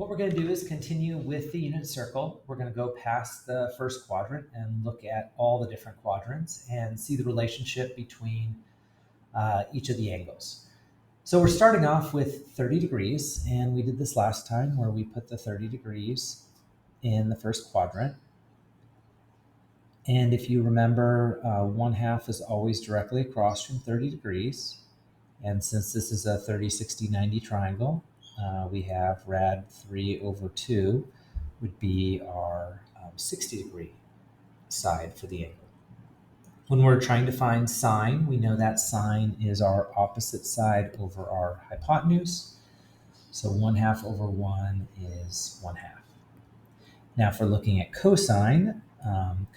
What we're going to do is continue with the unit circle. We're going to go past the first quadrant and look at all the different quadrants and see the relationship between each of the angles. So we're starting off with 30 degrees, and we did this last time where we put the 30 degrees in the first quadrant. And if you remember, 1/2 is always directly across from 30 degrees. And since this is a 30, 60, 90 triangle, we have rad 3 over 2 would be our 60 degree side for the angle. When we're trying to find sine, we know that sine is our opposite side over our hypotenuse. So 1/2 over 1 is 1/2. Now, if we're looking at cosine,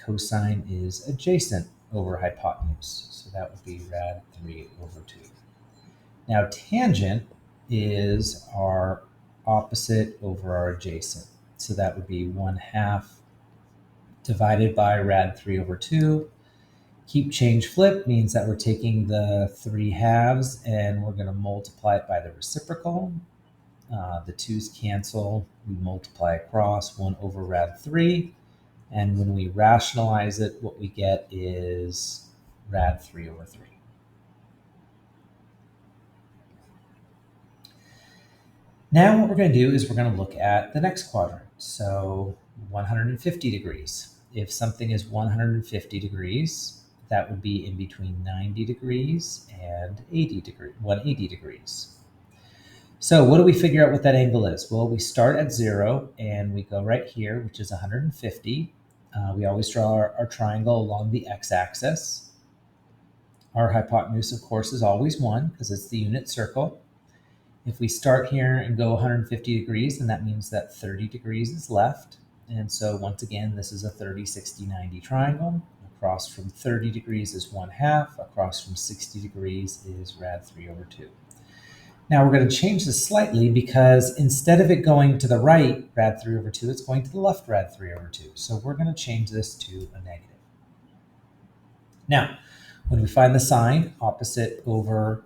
cosine is adjacent over hypotenuse. So that would be rad 3 over 2. Now, tangent is our opposite over our adjacent. So that would be 1/2 divided by rad 3 over 2. Keep, change, flip means that we're taking the 3/2 and we're going to multiply it by the reciprocal. The 2's cancel. We multiply across 1 over rad 3. And when we rationalize it, what we get is rad 3 over 3. Now what we're going to do is we're going to look at the next quadrant. So 150 degrees. If something is 150 degrees, that would be in between 90 degrees and 180 degrees. So what do we figure out what that angle is? Well, we start at 0 and we go right here, which is 150. We always draw our triangle along the x-axis. Our hypotenuse, of course, is always 1 because it's the unit circle. If we start here and go 150 degrees, then that means that 30 degrees is left. And so once again, this is a 30, 60, 90 triangle. Across from 30 degrees is 1/2. Across from 60 degrees is rad 3 over 2. Now we're going to change this slightly because instead of it going to the right, rad 3 over 2, it's going to the left, rad 3 over 2. So we're going to change this to a negative. Now, when we find the sine, opposite over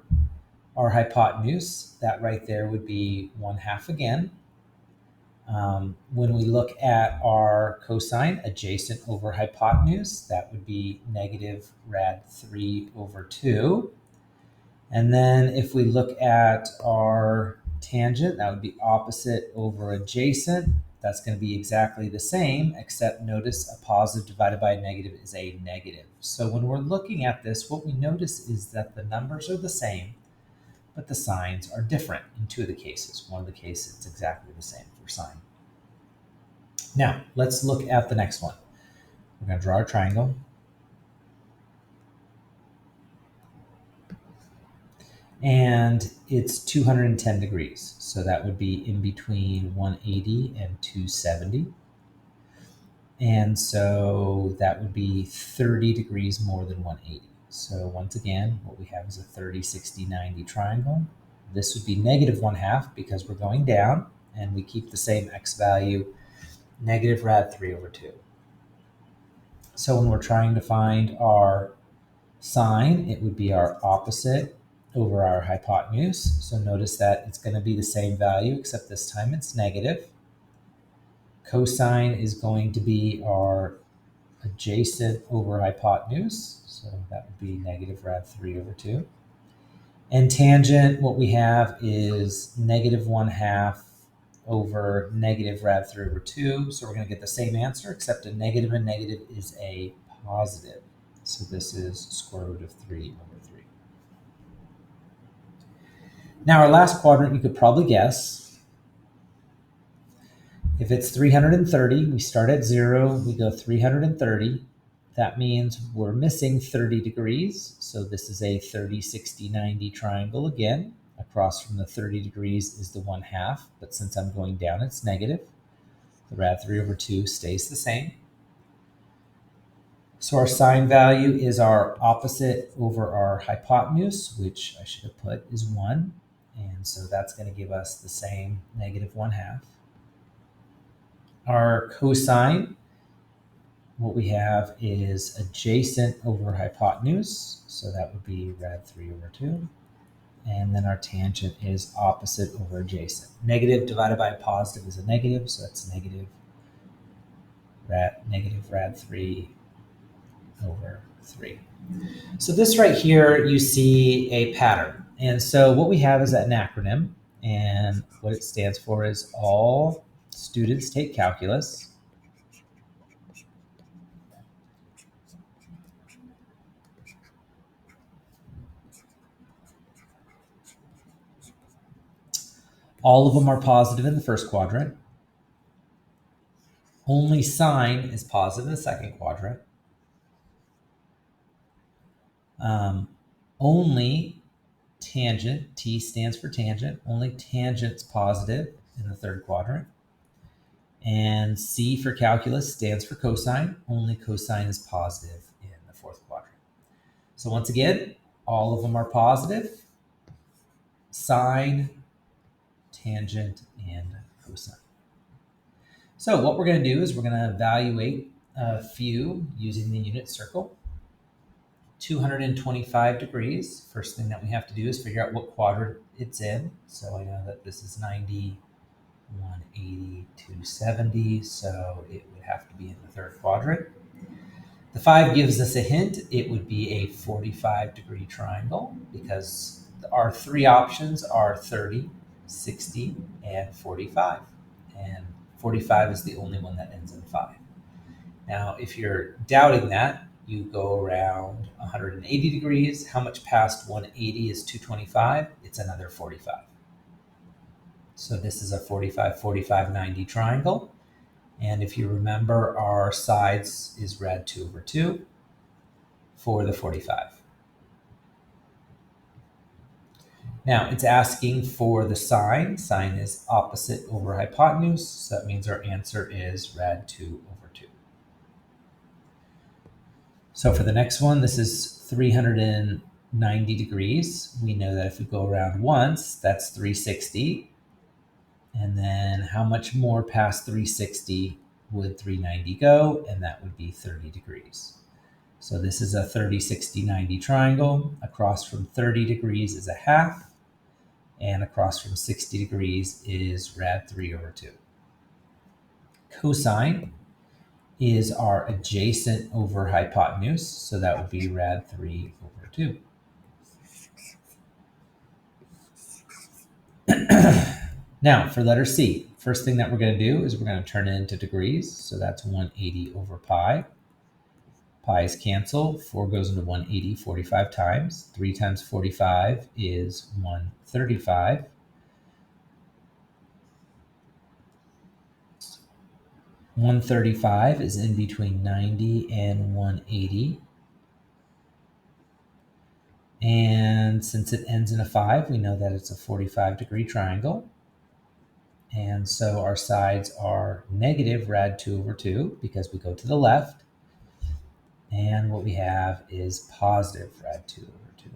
our hypotenuse, that right there would be 1/2 again. When we look at our cosine, adjacent over hypotenuse, that would be negative rad 3 over 2. And then if we look at our tangent, that would be opposite over adjacent. That's going to be exactly the same, except notice a positive divided by a negative is a negative. So when we're looking at this, what we notice is that the numbers are the same, but the signs are different in 2 of the cases. One of the cases, it's exactly the same for sine. Now, let's look at the next one. We're going to draw our triangle. And it's 210 degrees. So that would be in between 180 and 270. And so that would be 30 degrees more than 180. So once again, what we have is a 30, 60, 90 triangle. This would be negative 1/2 because we're going down, and we keep the same x value, negative rad 3 over 2. So when we're trying to find our sine, it would be our opposite over our hypotenuse. So notice that it's going to be the same value, except this time it's negative. Cosine is going to be our adjacent over hypotenuse. So that would be negative rad 3 over 2. And tangent, what we have is negative 1/2 over negative rad 3 over 2. So we're going to get the same answer, except a negative and negative is a positive. So this is square root of 3 over 3. Now our last quadrant, you could probably guess. If it's 330, we start at 0, we go 330. That means we're missing 30 degrees. So this is a 30, 60, 90 triangle again. Across from the 30 degrees is the 1/2, but since I'm going down, it's negative. The rad 3 over 2 stays the same. So our sine value is our opposite over our hypotenuse, which I should have put is 1. And so that's going to give us the same negative 1/2. Our cosine, what we have is adjacent over hypotenuse. So that would be rad 3 over 2. And then our tangent is opposite over adjacent. Negative divided by a positive is a negative, so that's negative rad 3 over 3. So this right here, you see a pattern. And so what we have is an acronym, and what it stands for is all students take calculus. All of them are positive in the first quadrant. Only sine is positive in the second quadrant. Only tangent, T stands for tangent, only tangent's positive in the third quadrant. And C for calculus stands for cosine, only cosine is positive in the fourth quadrant. So once again, all of them are positive: sine, tangent, and cosine. So what we're going to do is we're going to evaluate a few using the unit circle. 225 degrees. First thing that we have to do is figure out what quadrant it's in. So I know that this is 90, 180, 270, so it would have to be in the third quadrant. The 5 gives us a hint. It would be a 45-degree triangle because our three options are 30, 60, and 45. And 45 is the only one that ends in 5. Now, if you're doubting that, you go around 180 degrees. How much past 180 is 225? It's another 45. So this is a 45, 45, 90 triangle. And if you remember, our sides is rad 2 over 2 for the 45. Now, it's asking for the sine. Sine is opposite over hypotenuse, so that means our answer is rad 2 over 2. So for the next one, this is 390 degrees. We know that if we go around once, that's 360. And then how much more past 360 would 390 go? And that would be 30 degrees. So this is a 30, 60, 90 triangle. Across from 30 degrees is a half, and across from 60 degrees is rad 3 over 2. Cosine is our adjacent over hypotenuse, so that would be rad 3 over 2. Now, for letter C, first thing that we're going to do is we're going to turn it into degrees, so that's 180 over pi. Pi's cancel, 4 goes into 180 45 times. 3 times 45 is 135. 135 is in between 90 and 180. And since it ends in a 5, we know that it's a 45-degree triangle. And so our sides are negative rad 2 over 2 because we go to the left. And what we have is positive rad 2 over 2.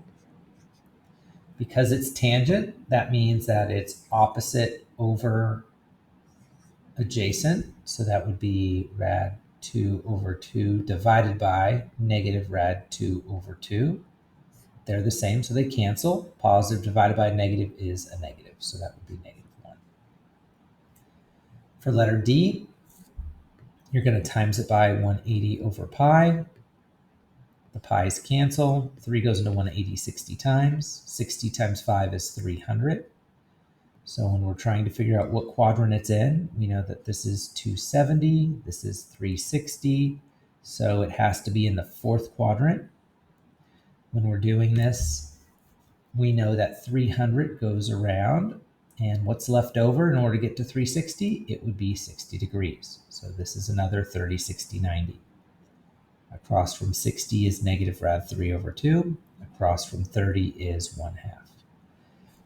Because it's tangent, that means that it's opposite over adjacent. So that would be rad 2 over 2 divided by negative rad 2 over 2. They're the same, so they cancel. Positive divided by negative is a negative, so that would be negative 1. For letter D, you're going to times it by 180 over pi. The pi's cancel. 3 goes into 180 60 times. 60 times 5 is 300. So when we're trying to figure out what quadrant it's in, we know that this is 270, this is 360, so it has to be in the fourth quadrant. When we're doing this, we know that 300 goes around, and what's left over in order to get to 360? It would be 60 degrees. So this is another 30, 60, 90. Across from 60 is negative rad 3 over 2. Across from 30 is 1/2.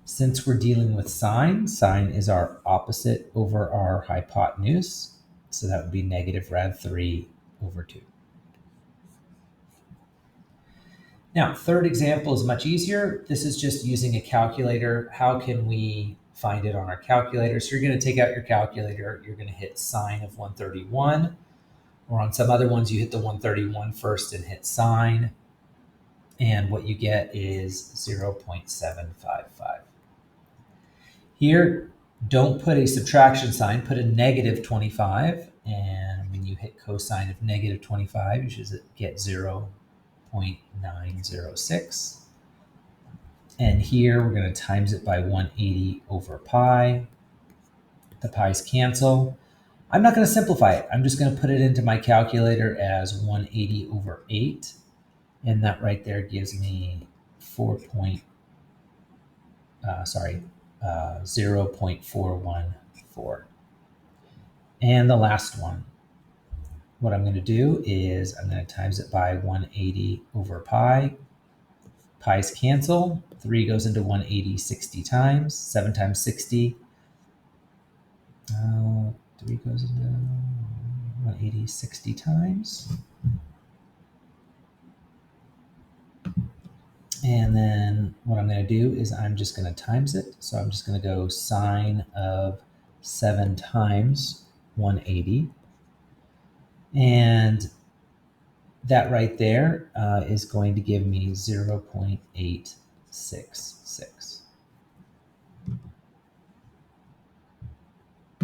Since we're dealing with sine, sine is our opposite over our hypotenuse. So that would be negative rad 3 over 2. Now, third example is much easier. This is just using a calculator. How can we find it on our calculator? So you're going to take out your calculator. You're going to hit sine of 131. Or on some other ones, you hit the 131 first and hit sine. And what you get is 0.755. Here, don't put a subtraction sign, put a negative 25. And when you hit cosine of negative 25, you should get 0.906. And here we're going to times it by 180 over pi. The pi's cancel. I'm not going to simplify it. I'm just going to put it into my calculator as 180 over 8. And that right there gives me 0.414. And the last one, what I'm going to do is I'm going to times it by 180 over pi. Pi's cancel. 3 goes into 180 60 times. 7 times 60. 3 goes into 180 60 times. And then what I'm going to do is I'm just going to times it. So I'm just going to go sine of 7 times 180. And that right there is going to give me 0.866.